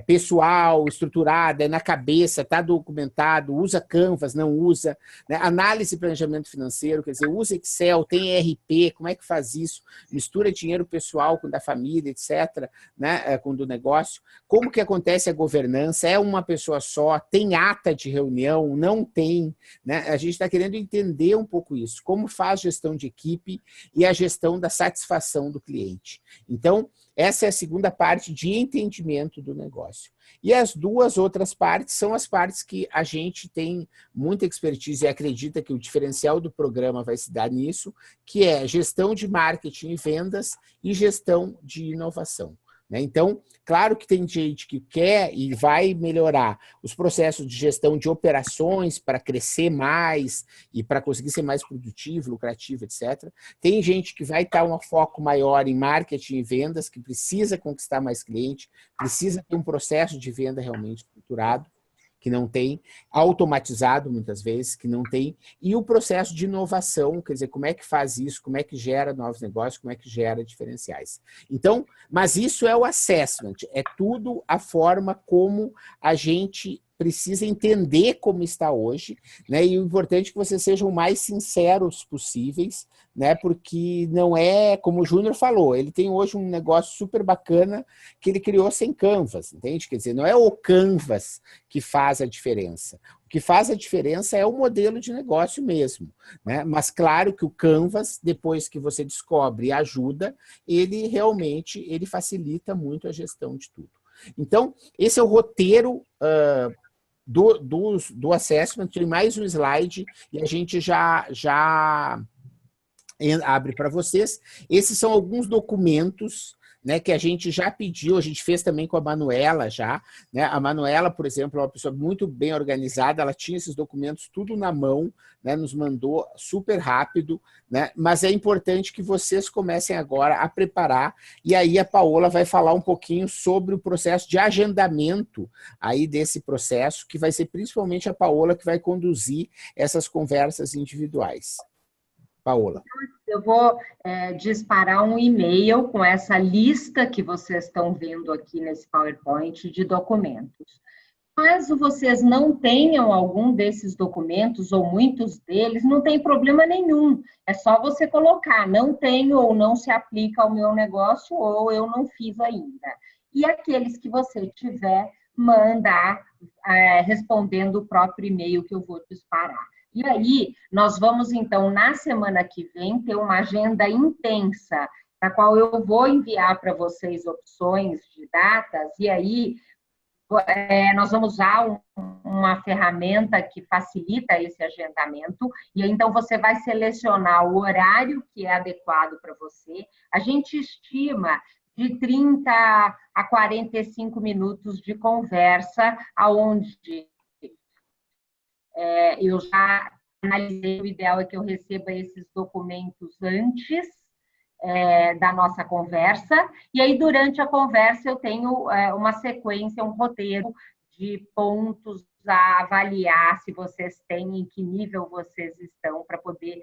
pessoal, estruturada, na cabeça, está documentado, usa Canvas, não usa, né? Análise e planejamento financeiro, quer dizer, usa Excel, tem ERP, como é que faz isso? Mistura dinheiro pessoal com da família, etc., né? Com do negócio. Como que acontece a governança? É uma pessoa só? Tem ata de reunião? Não tem? Né? A gente está querendo entender um pouco isso, como faz gestão de equipe e a gestão da satisfação do cliente. Então, essa é a segunda parte de entendimento do negócio. E as 2 outras partes são as partes que a gente tem muita expertise e acredita que o diferencial do programa vai se dar nisso, que é gestão de marketing e vendas e gestão de inovação. Então, claro que tem gente que quer e vai melhorar os processos de gestão de operações para crescer mais e para conseguir ser mais produtivo, lucrativo, etc. Tem gente que vai estar um foco maior em marketing e vendas, que precisa conquistar mais cliente, precisa ter um processo de venda realmente estruturado, que não tem, automatizado muitas vezes, que não tem, e o processo de inovação, quer dizer, como é que faz isso, como é que gera novos negócios, como é que gera diferenciais. Então, mas isso é o assessment, é tudo a forma como a gente precisa entender como está hoje, né? E o importante é que vocês sejam o mais sinceros possíveis, né? Porque não é, como o Júnior falou, ele tem hoje um negócio super bacana que ele criou sem Canvas, entende? Quer dizer, não é o Canvas que faz a diferença. O que faz a diferença é o modelo de negócio mesmo, né? Mas claro que o Canvas, depois que você descobre e ajuda, ele realmente facilita muito a gestão de tudo. Então, esse é o roteiro do assessment. Tem mais um slide e a gente já abre para vocês. Esses são alguns documentos, né, que a gente já pediu, a gente fez também com a Manuela já, né? A Manuela, por exemplo, é uma pessoa muito bem organizada, ela tinha esses documentos tudo na mão, né, nos mandou super rápido, né? Mas é importante que vocês comecem agora a preparar, e aí a Paola vai falar um pouquinho sobre o processo de agendamento aí desse processo, que vai ser principalmente a Paola que vai conduzir essas conversas individuais. Paola. Eu vou disparar um e-mail com essa lista que vocês estão vendo aqui nesse PowerPoint de documentos. Caso vocês não tenham algum desses documentos, ou muitos deles, não tem problema nenhum. É só você colocar, não tenho ou não se aplica ao meu negócio, ou eu não fiz ainda. E aqueles que você tiver, mandar respondendo o próprio e-mail que eu vou disparar. E aí, nós vamos, então, na semana que vem, ter uma agenda intensa, na qual eu vou enviar para vocês opções de datas, e aí nós vamos usar uma ferramenta que facilita esse agendamento, e então você vai selecionar o horário que é adequado para você. A gente estima de 30 a 45 minutos de conversa, aonde eu já analisei, o ideal é que eu receba esses documentos antes da nossa conversa, e aí durante a conversa eu tenho uma sequência, um roteiro de pontos a avaliar se vocês têm, em que nível vocês estão, para poder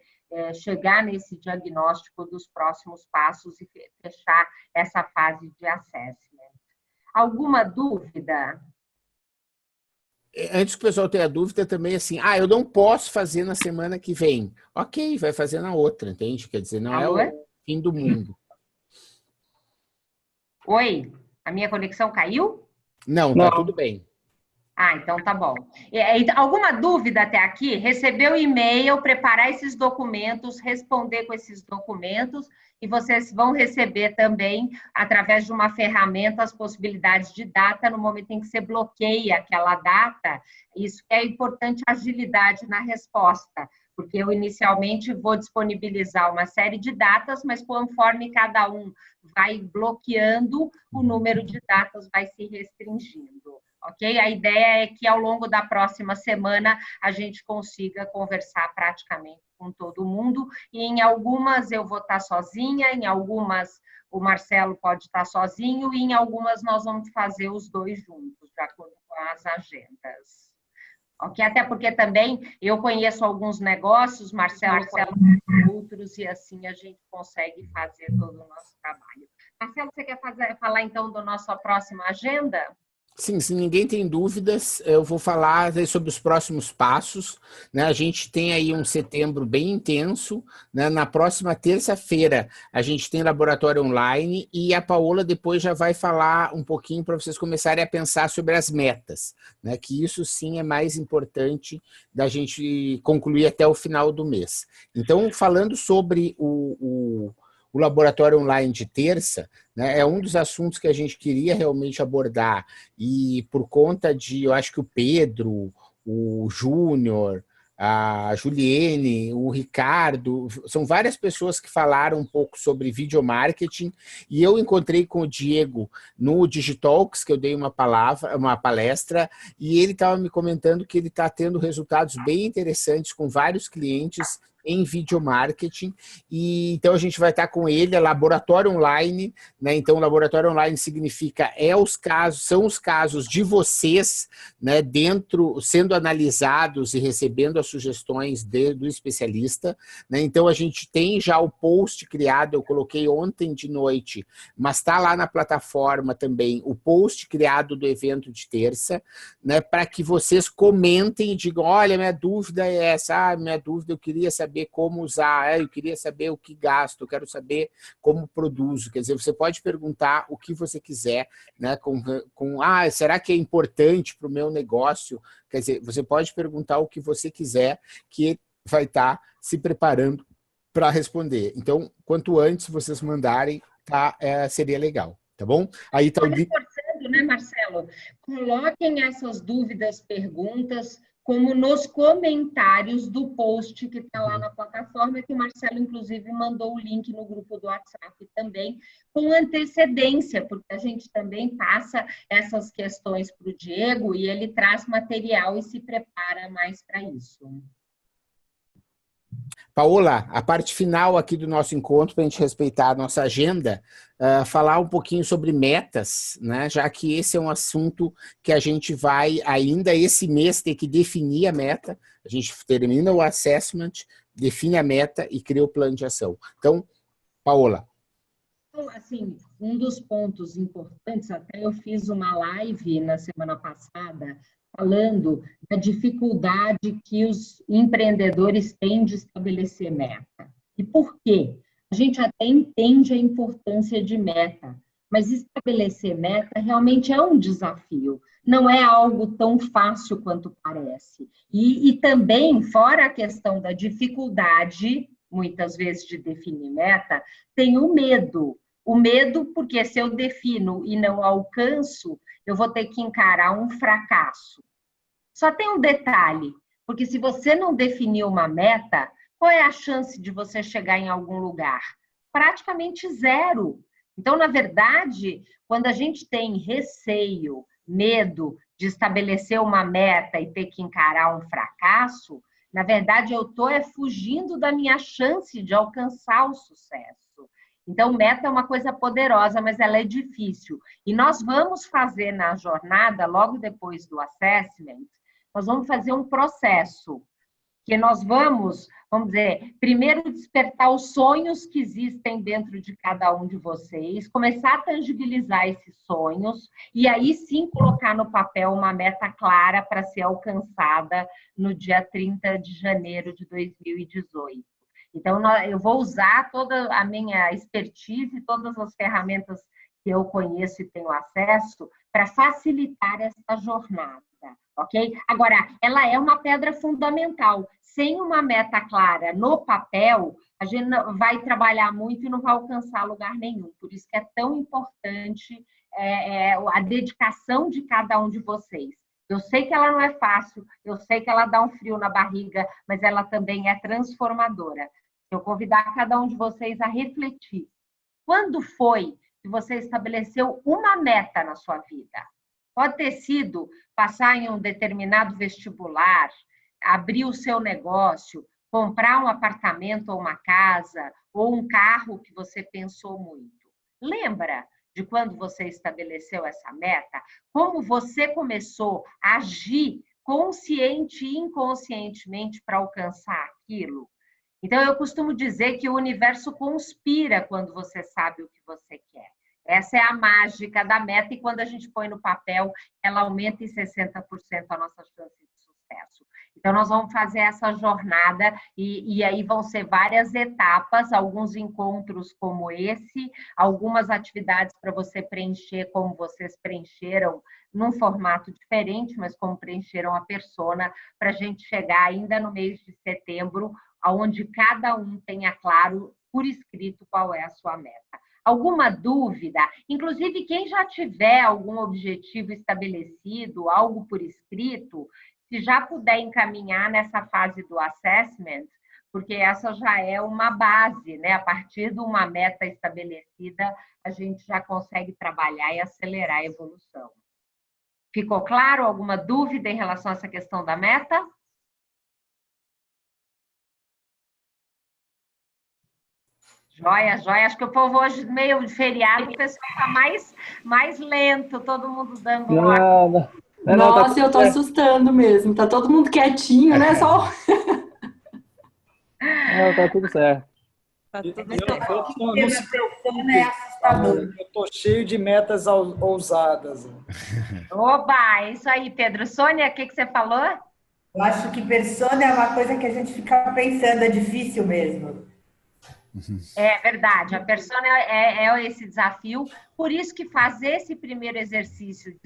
chegar nesse diagnóstico dos próximos passos e fechar essa fase de assessment. Alguma dúvida? Antes que o pessoal tenha dúvida também, assim, eu não posso fazer na semana que vem. Ok, vai fazer na outra, entende? Quer dizer, não é o fim do mundo. Oi, a minha conexão caiu? Não, tá tudo bem. Então tá bom. Alguma dúvida até aqui? Receber o e-mail, preparar esses documentos, responder com esses documentos, e vocês vão receber também, através de uma ferramenta, as possibilidades de data no momento em que você bloqueia aquela data. Isso é importante, agilidade na resposta, porque eu inicialmente vou disponibilizar uma série de datas, mas conforme cada um vai bloqueando, o número de datas vai se restringindo. Ok? A ideia é que ao longo da próxima semana a gente consiga conversar praticamente com todo mundo, e em algumas eu vou estar sozinha, em algumas o Marcelo pode estar sozinho, e em algumas nós vamos fazer os dois juntos, de acordo com as agendas. Ok? Até porque também eu conheço alguns negócios, Marcelo conhece outros, e assim a gente consegue fazer todo o nosso trabalho. Marcelo, você quer falar então da nossa próxima agenda? Sim, se ninguém tem dúvidas, eu vou falar sobre os próximos passos, né? A gente tem aí um setembro bem intenso, né? Na próxima terça-feira a gente tem laboratório online, e a Paola depois já vai falar um pouquinho para vocês começarem a pensar sobre as metas, né? Que isso sim é mais importante da gente concluir até o final do mês. Então, falando sobre o laboratório online de terça, né, é um dos assuntos que a gente queria realmente abordar, e por conta de, eu acho que o Pedro, o Júnior, a Juliene, o Ricardo, são várias pessoas que falaram um pouco sobre videomarketing, e eu encontrei com o Diego no Digitalks, que eu dei uma palestra, e ele estava me comentando que ele está tendo resultados bem interessantes com vários clientes em videomarketing, e então a gente vai estar com ele, é laboratório online, né? Então laboratório online significa são os casos de vocês, né, dentro, sendo analisados e recebendo as sugestões do especialista, né? Então a gente tem já o post criado, eu coloquei ontem de noite, mas está lá na plataforma também o post criado do evento de terça, né, para que vocês comentem e digam, olha, minha dúvida é essa, minha dúvida eu queria saber como usar, eu queria saber o que gasto, eu quero saber como produzo. Quer dizer, você pode perguntar o que você quiser, né? Será que é importante para o meu negócio? Quer dizer, você pode perguntar o que você quiser, que vai estar se preparando para responder. Então, quanto antes vocês mandarem, seria legal, tá bom? Aí está o link. Reforçando, né, Marcelo? Coloquem essas dúvidas, perguntas, como nos comentários do post que está lá na plataforma, que o Marcelo, inclusive, mandou o link no grupo do WhatsApp também, com antecedência, porque a gente também passa essas questões para o Diego e ele traz material e se prepara mais para isso. Paola, a parte final aqui do nosso encontro, para a gente respeitar a nossa agenda, falar um pouquinho sobre metas, né? Já que esse é um assunto que a gente vai ainda esse mês ter que definir a meta. A gente termina o assessment, define a meta e cria o plano de ação. Então, Paola. Então, assim, um dos pontos importantes, até eu fiz uma live na semana passada, falando da dificuldade que os empreendedores têm de estabelecer meta. E por quê? A gente até entende a importância de meta, mas estabelecer meta realmente é um desafio. Não é algo tão fácil quanto parece. E também, fora a questão da dificuldade, muitas vezes, de definir meta, tem o medo. O medo, porque se eu defino e não alcanço, eu vou ter que encarar um fracasso. Só tem um detalhe, porque se você não definir uma meta, qual é a chance de você chegar em algum lugar? Praticamente zero. Então, na verdade, quando a gente tem receio, medo de estabelecer uma meta e ter que encarar um fracasso, na verdade, eu estou fugindo da minha chance de alcançar o sucesso. Então, meta é uma coisa poderosa, mas ela é difícil. E nós vamos fazer na jornada, logo depois do assessment, nós vamos fazer um processo, que nós vamos dizer, primeiro despertar os sonhos que existem dentro de cada um de vocês, começar a tangibilizar esses sonhos, e aí sim colocar no papel uma meta clara para ser alcançada no dia 30 de janeiro de 2018. Então, eu vou usar toda a minha expertise, todas as ferramentas que eu conheço e tenho acesso, para facilitar essa jornada, ok? Agora, ela é uma pedra fundamental. Sem uma meta clara no papel, a gente vai trabalhar muito e não vai alcançar lugar nenhum. Por isso que é tão importante a dedicação de cada um de vocês. Eu sei que ela não é fácil, eu sei que ela dá um frio na barriga, mas ela também é transformadora. Eu convidar cada um de vocês a refletir. Quando foi que você estabeleceu uma meta na sua vida? Pode ter sido passar em um determinado vestibular, abrir o seu negócio, comprar um apartamento ou uma casa, ou um carro que você pensou muito. Lembra de quando você estabeleceu essa meta? Como você começou a agir consciente e inconscientemente para alcançar aquilo? Então, eu costumo dizer que o universo conspira quando você sabe o que você quer. Essa é a mágica da meta, e quando a gente põe no papel, ela aumenta em 60% a nossa chance de sucesso. Então, nós vamos fazer essa jornada, e aí vão ser várias etapas, alguns encontros como esse, algumas atividades para você preencher como vocês preencheram, num formato diferente, mas como preencheram a persona, para a gente chegar ainda no mês de setembro, onde cada um tenha claro, por escrito, qual é a sua meta. Alguma dúvida? Inclusive, quem já tiver algum objetivo estabelecido, algo por escrito, se já puder encaminhar nessa fase do assessment, porque essa já é uma base, né? A partir de uma meta estabelecida, a gente já consegue trabalhar e acelerar a evolução. Ficou claro? Alguma dúvida em relação a essa questão da meta? Joia, joia. Acho que o povo hoje, meio de feriado, o pessoal está mais lento, todo mundo dando Não. Nossa, tá eu tô assustando mesmo. Tá todo mundo quietinho, né? Só... Não, tá tudo certo. Tá tudo Não se preocupe, é assustador. Eu tô cheio de metas ousadas. Oba, é isso aí, Pedro. Sônia, o que você falou? Eu acho que persona é uma coisa que a gente fica pensando, é difícil mesmo. É verdade, a persona é esse desafio, por isso que fazer esse primeiro exercício de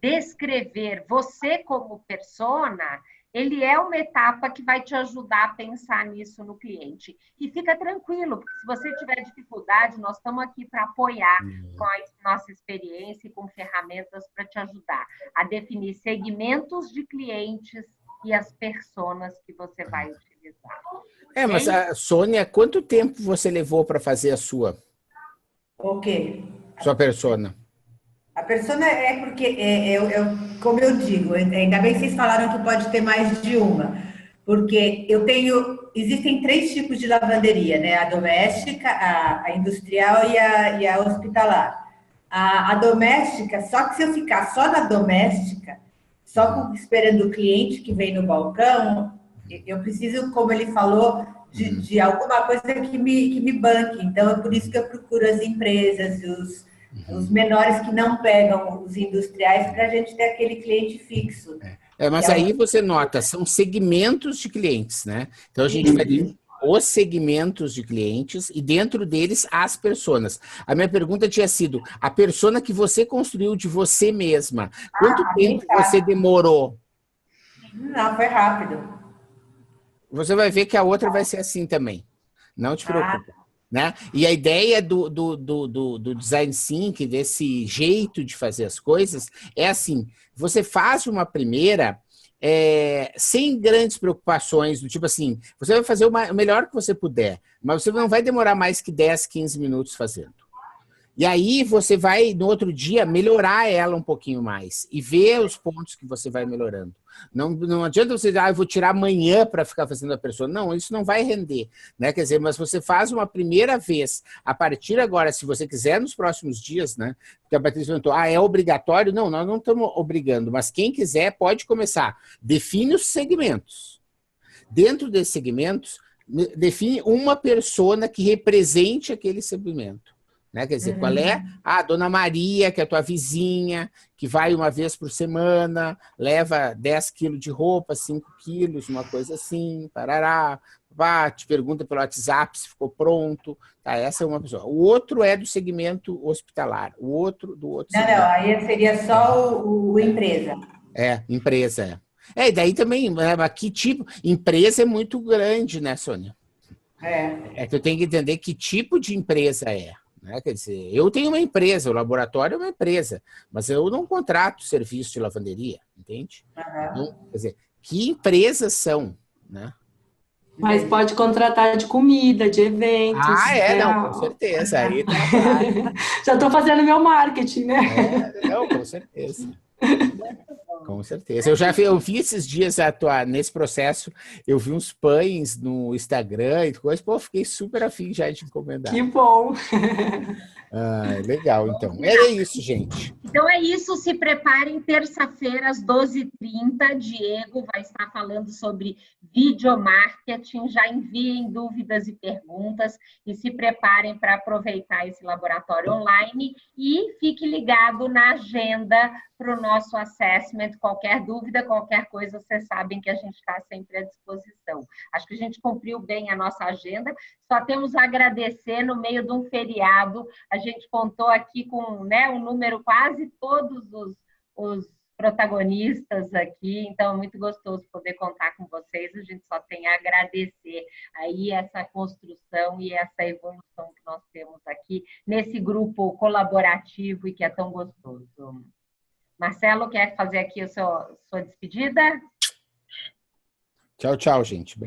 descrever você como persona ele é uma etapa que vai te ajudar a pensar nisso no cliente. E fica tranquilo, porque se você tiver dificuldade, nós estamos aqui para apoiar com a nossa experiência e com ferramentas para te ajudar a definir segmentos de clientes e as personas que você vai utilizar. Mas a Sônia, quanto tempo você levou para fazer a sua persona? A persona é porque, como eu digo, ainda bem que vocês falaram que pode ter mais de uma, porque existem 3 tipos de lavanderia, né? A doméstica, a industrial e a hospitalar. A doméstica, só que se eu ficar só na doméstica, só esperando o cliente que vem no balcão, eu preciso, como ele falou, de alguma coisa que me banque. Então, é por isso que eu procuro as empresas, os menores que não pegam os industriais, para a gente ter aquele cliente fixo. Mas aí você nota, são segmentos de clientes, né? Então, a gente vai ter os segmentos de clientes e dentro deles as personas. A minha pergunta tinha sido, a persona que você construiu de você mesma, quanto tempo você demorou? Não, foi rápido. Você vai ver que a outra vai ser assim também. Não te preocupe. Né? E a ideia do design thinking, desse jeito de fazer as coisas, é assim, você faz uma primeira sem grandes preocupações, do tipo assim, você vai fazer o melhor que você puder, mas você não vai demorar mais que 10, 15 minutos fazendo. E aí você vai, no outro dia, melhorar ela um pouquinho mais e ver os pontos que você vai melhorando. Não adianta você dizer, eu vou tirar amanhã para ficar fazendo a persona. Não, isso não vai render, né? Quer dizer, mas você faz uma primeira vez. A partir agora, se você quiser, nos próximos dias, né? Porque a Patrícia perguntou, é obrigatório? Não, nós não estamos obrigando, mas quem quiser pode começar. Define os segmentos. Dentro desses segmentos, define uma persona que represente aquele segmento. Né? Quer dizer, qual é a Dona Maria, que é a tua vizinha, que vai uma vez por semana, leva 10 quilos de roupa, 5 quilos, uma coisa assim, parará, te pergunta pelo WhatsApp se ficou pronto. Tá, essa é uma pessoa. O outro é do segmento hospitalar, o outro do outro segmento. Não, aí seria só o empresa. Empresa. E daí também, que tipo... Empresa é muito grande, né, Sônia? Que eu tenho que entender que tipo de empresa é. Né? Quer dizer, eu tenho uma empresa, o laboratório é uma empresa, mas eu não contrato serviço de lavanderia, entende? Então, quer dizer, que empresas são, né? Mas pode contratar de comida, de eventos. Não, com certeza. Aí tá Já estou fazendo meu marketing, né? Não, com certeza. Com certeza. Eu vi esses dias nesse processo, eu vi uns pães no Instagram e coisa, fiquei super afim já de encomendar. Que bom! Legal, então. Era isso, gente. Então é isso, se preparem, terça-feira, às 12h30, Diego vai estar falando sobre videomarketing, já enviem dúvidas e perguntas e se preparem para aproveitar esse laboratório online e fique ligado na agenda para o nosso assessment, qualquer dúvida, qualquer coisa, vocês sabem que a gente está sempre à disposição. Acho que a gente cumpriu bem a nossa agenda, só temos a agradecer no meio de um feriado, a gente contou aqui com um número quase todos os protagonistas aqui, então é muito gostoso poder contar com vocês, a gente só tem a agradecer aí essa construção e essa evolução que nós temos aqui nesse grupo colaborativo e que é tão gostoso. Marcelo, quer fazer aqui a sua despedida? Tchau, tchau, gente.